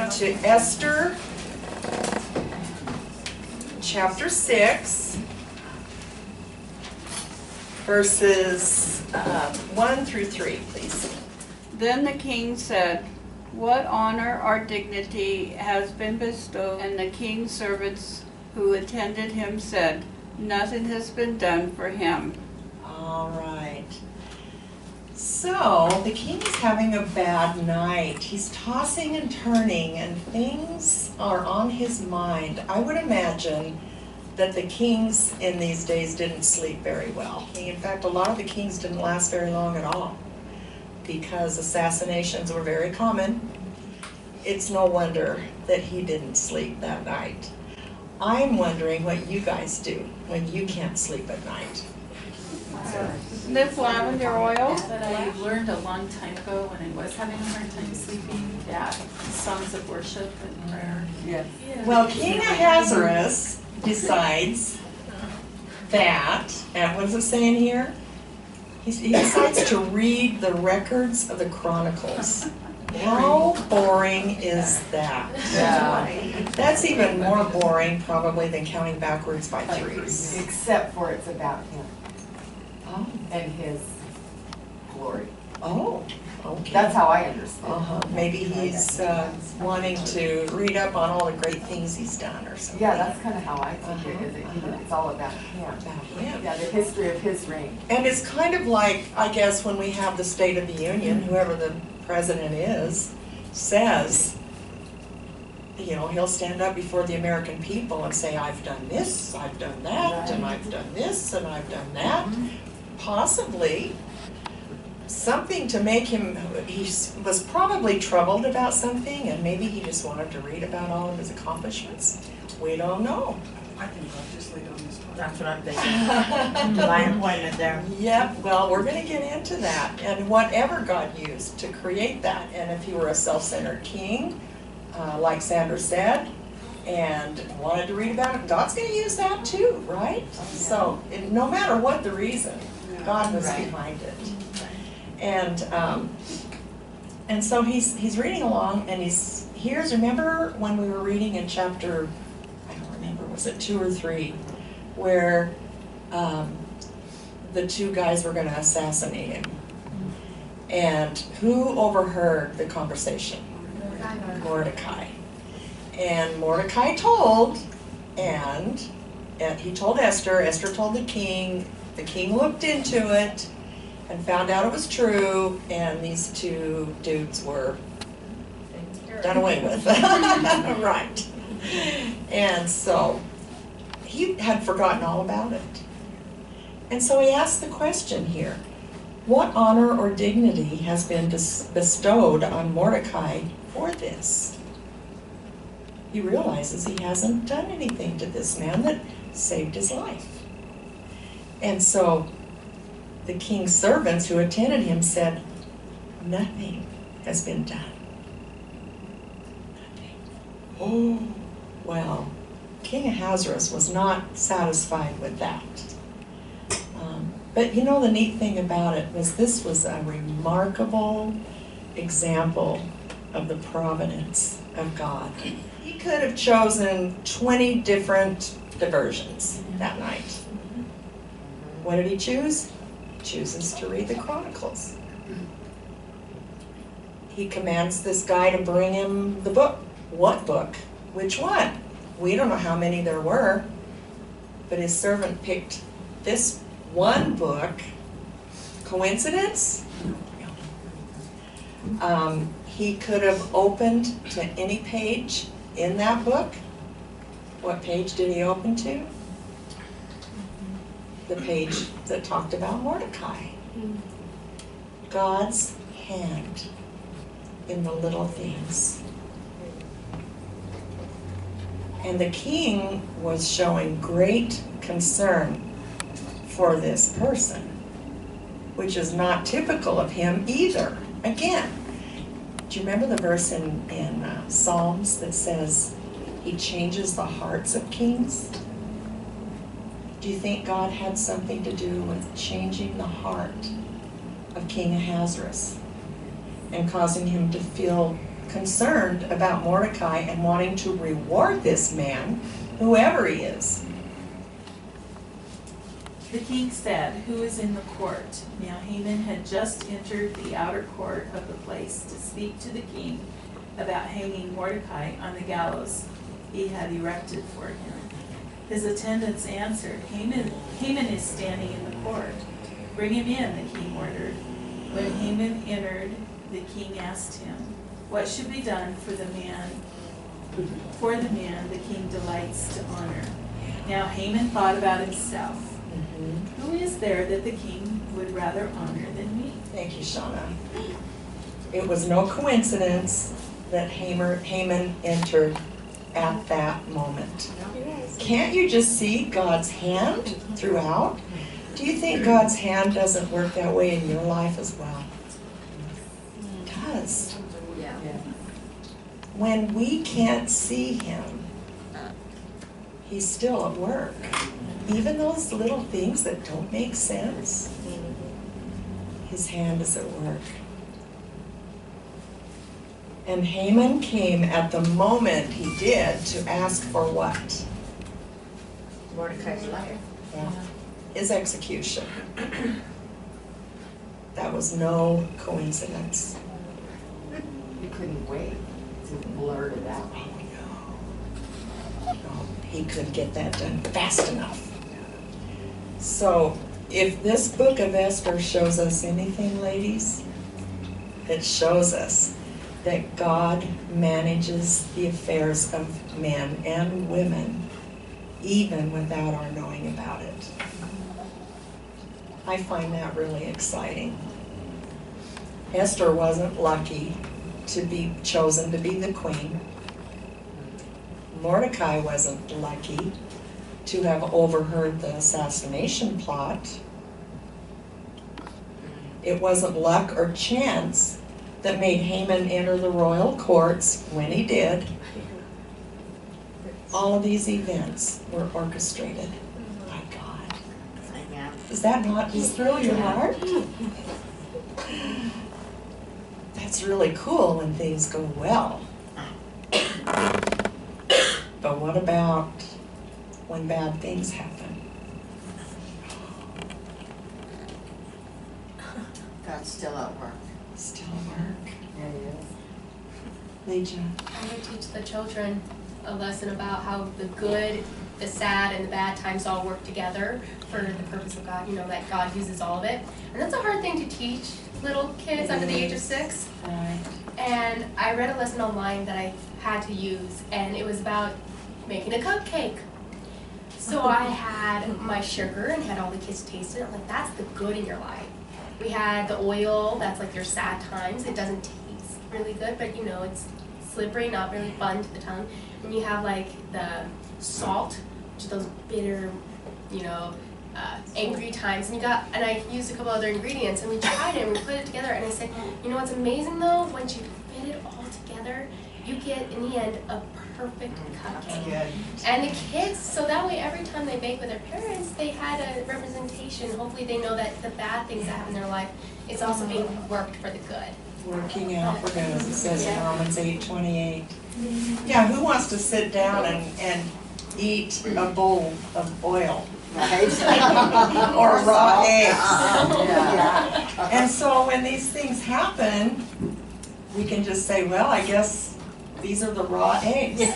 on to Esther, chapter 6, verses 1 through 3, please. Then the king said, "What honor or dignity has been bestowed?" And the king's servants who attended him said, "Nothing has been done for him." All right. So, the king is having a bad night. He's tossing and turning, and things are on his mind. I would imagine that the kings in these days didn't sleep very well. In fact, a lot of the kings didn't last very long at all because assassinations were very common. It's no wonder that he didn't sleep that night. I'm wondering what you guys do when you can't sleep at night. Sniff lavender oil. But I learned a long time ago when I was having a hard time sleeping that songs of worship and prayer. Yes. Well, King Ahasuerus decides that, and what does it say in here? He decides to read the records of the Chronicles. How boring is that? Yeah. That's even more boring probably than counting backwards by threes. Except for it's about him Oh, and his glory. oh, okay. That's how I understand. Maybe he's wanting to read up on all the great things he's done or something. Yeah, that's kind of how I think it is. It's all about him. About him. Yeah, the history of his reign. And it's kind of like, I guess, when we have the State of the Union, whoever the president is, says, you know, he'll stand up before the American people and say, I've done this, I've done that, and I've done this, and I've done that. Possibly something to make him, he was probably troubled about something, and maybe he just wanted to read about all of his accomplishments. We don't know. I think I'll just leave it on this part. That's what I'm thinking. My appointment there. Yep, well, we're going to get into that, and whatever God used to create that, and if he were a self-centered king, like Sandra said, and wanted to read about it, God's going to use that too, right? So, no matter what the reason, God was behind it. And so he's reading along, and he's here's, remember when we were reading in chapter, I don't remember, was it 2 or 3, where the two guys were going to assassinate him. And who overheard the conversation? Mordecai. And Mordecai told, and he told Esther, Esther told the king looked into it and found out it was true, and these two dudes were done away with. Right. And so he had forgotten all about it. And so he asked the question here, what honor or dignity has been bestowed on Mordecai for this? He realizes he hasn't done anything to this man that saved his life. And so the king's servants who attended him said, nothing has been done. Nothing. Oh, well, King Ahasuerus was not satisfied with that. But you know, the neat thing about it was this was a remarkable example of the providence of God. He could have chosen 20 different diversions that night. What did he choose? He chooses to read the Chronicles. He commands this guy to bring him the book. What book? Which one? We don't know how many there were, but his servant picked this one book. Coincidence? He could have opened to any page in that book. What page did he open to? The page that talked about Mordecai. God's hand in the little things. And the king was showing great concern for this person, which is not typical of him either. Again, do you remember the verse in Psalms that says he changes the hearts of kings? Do you think God had something to do with changing the heart of King Ahasuerus and causing him to feel concerned about Mordecai and wanting to reward this man, whoever he is. The king said, "Who is in the court?" Now Haman had just entered the outer court of the place to speak to the king about hanging Mordecai on the gallows he had erected for him. His attendants answered, Haman is standing in the court. "Bring him in," the king ordered. When Haman entered, the king asked him, "What should be done for the man the king delights to honor?" Now Haman thought about himself. Who is there that the king would rather honor than me? Thank you, Shauna. It was no coincidence that Haman entered at that moment. Can't you just see God's hand throughout? Do you think God's hand doesn't work that way in your life as well? It does. Yeah. When we can't see him, he's still at work. Even those little things that don't make sense, his hand is at work. And Haman came at the moment he did to ask for what? Mordecai's life. Yeah. His execution. That was no coincidence. You couldn't wait to blurt it out. No, he couldn't get that done fast enough. So, if this book of Esther shows us anything, ladies, it shows us that God manages the affairs of men and women, even without our knowing about it. I find that really exciting. Esther wasn't lucky to be chosen to be the queen. Mordecai wasn't lucky to have overheard the assassination plot. It wasn't luck or chance that made Haman enter the royal courts when he did. All of these events were orchestrated by God. Does that not just thrill your heart? That's really cool when things go well. But what about when bad things happen? God's still at work. Still work. Yeah, it is. Legion. I would teach the children a lesson about how the good, the sad, and the bad times all work together for the purpose of God. You know, that God uses all of it. And that's a hard thing to teach little kids under the age of 6. Right. And I read a lesson online that I had to use, and it was about making a cupcake. So I had my sugar and had all the kids taste it. I'm like, that's the good in your life. We had the oil, that's like your sad times. It doesn't taste really good, but you know, it's slippery, not really fun to the tongue. And you have like the salt, which are those bitter, you know, angry times. And I used a couple other ingredients, and we tried it and we put it together. And I said, you know what's amazing though? Once you fit it all together, you get in the end a perfect cupcake. And the kids, so that way every time they bake with their parents, they had a representation. Hopefully they know that the bad things that happen in their life, it's also being worked for the good. Working out for good, as it says in Romans 8:28. Yeah, who wants to sit down and eat a bowl of oil? Or raw eggs? Yeah. And so when these things happen, we can just say, well, I guess these are the raw eggs of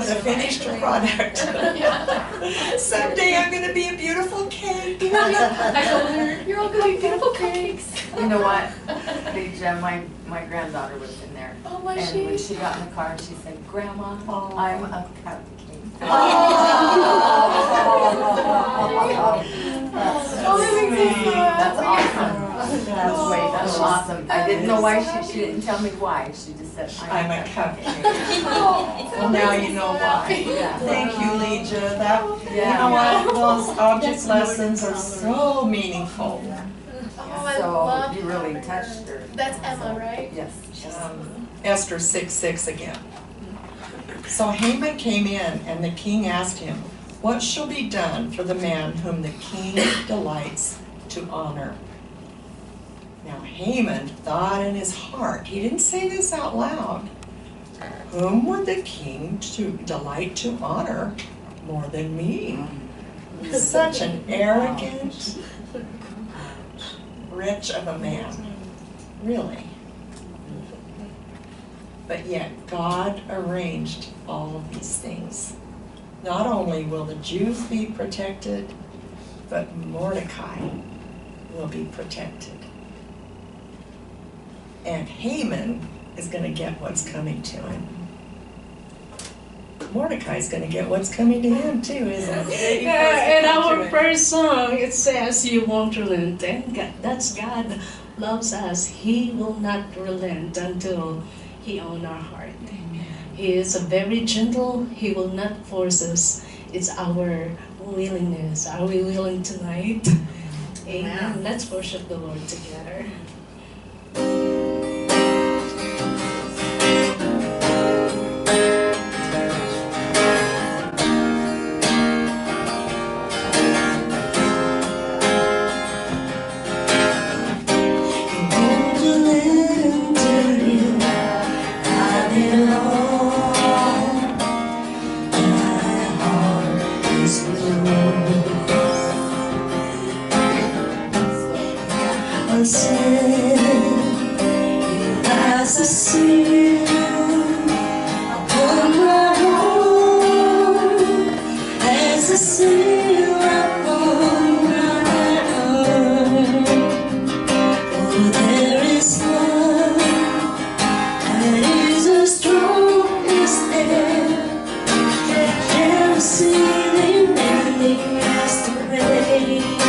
the finished product. Someday I'm going to be a beautiful cake. I told her, you're all going to be beautiful cakes. You know what, Legia, my granddaughter was in there. Oh, was And she? when she got in the car, she said, "Grandma, Oh. I'm a cupcake." That's awesome. That's awesome. I didn't know why she didn't tell me why. She just said, I'm a cupcake. Well, now you know why. Yeah. Thank you, Legia. You know what? Those object lessons are so meaningful. Oh, I So love you really touched her. That's Emma, right? Yes. Esther 6:6 again. So Haman came in, and the king asked him, "What shall be done for the man whom the king delights to honor?" Now Haman thought in his heart, he didn't say this out loud, whom would the king delight to honor more than me? Such an arrogant wretch of a man, really. But yet God arranged all of these things. Not only will the Jews be protected, but Mordecai will be protected. And Haman is going to get what's coming to him. Mordecai's going to get what's coming to him too, isn't it? In our first song, it says, "You won't relent." And that's God loves us. He will not relent until He owns our heart. He is a very gentle. He will not force us. It's our willingness. Are we willing tonight? Amen. Let's worship the Lord together. See the ending has to pray.